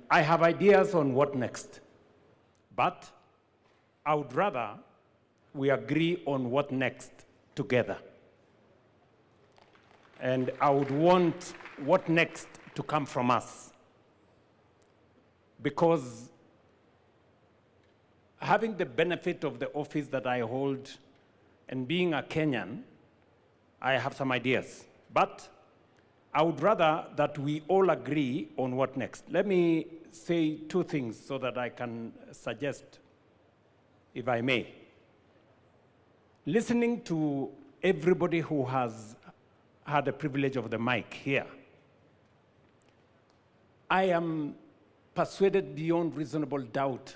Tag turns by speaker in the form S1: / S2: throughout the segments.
S1: I have ideas on what next, but I would rather we agree on what next together. And I would want what next to come from us. Because having the benefit of the office that I hold and being a Kenyan, I have some ideas. But I would rather that we all agree on what next. Let me say two things so that I can suggest, if I may. Listening to everybody who has had the privilege of the mic here, I am persuaded beyond reasonable doubt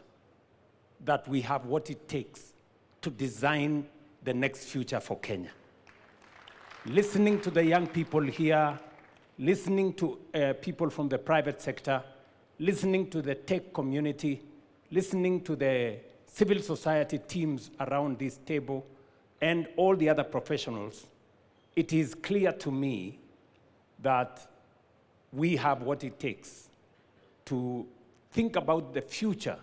S1: that we have what it takes to design the next future for Kenya. Listening to the young people here, listening to people from the private sector, listening to the tech community, listening to the civil society teams around this table, and all the other professionals, it is clear to me that we have what it takes to think about the future,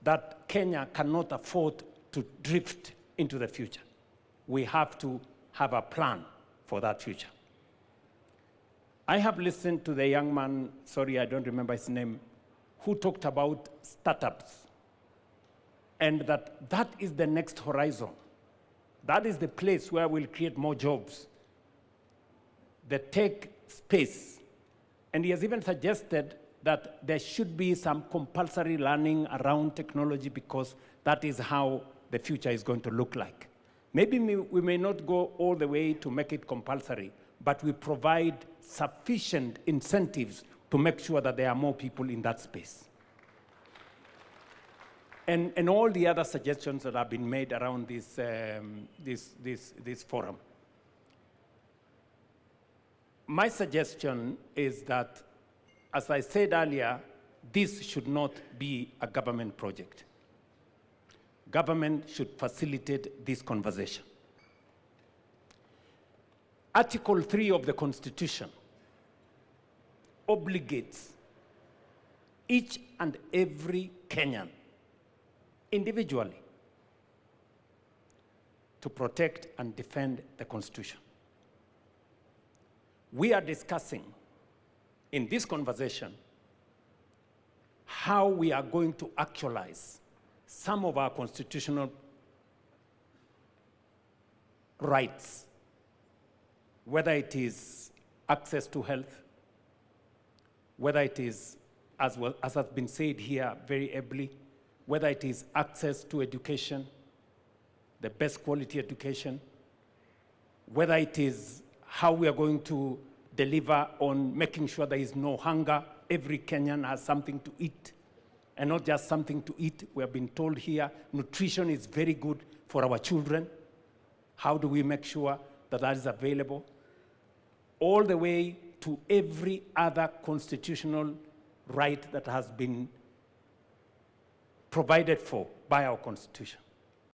S1: that Kenya cannot afford to drift into the future. We have to have a plan for that future. I have listened to the young man, sorry, I don't remember his name, who talked about startups, and that is the next horizon. That is the place where we'll create more jobs, the tech space. And he has even suggested that there should be some compulsory learning around technology because that is how the future is going to look like. Maybe we may not go all the way to make it compulsory, but we provide sufficient incentives to make sure that there are more people in that space. And all the other suggestions that have been made around this forum. My suggestion is that, as I said earlier, this should not be a government project. Government should facilitate this conversation. Article 3 of the Constitution obligates each and every Kenyan individually to protect and defend the Constitution. We are discussing in this conversation how we are going to actualize some of our constitutional rights, whether it is access to health, whether it is, as has been said here very ably, whether it is access to education, the best quality education, whether it is how we are going to deliver on making sure there is no hunger, every Kenyan has something to eat, and not just something to eat. We have been told here nutrition is very good for our children. How do we make sure that that is available? All the way to every other constitutional right that has been provided for by our Constitution.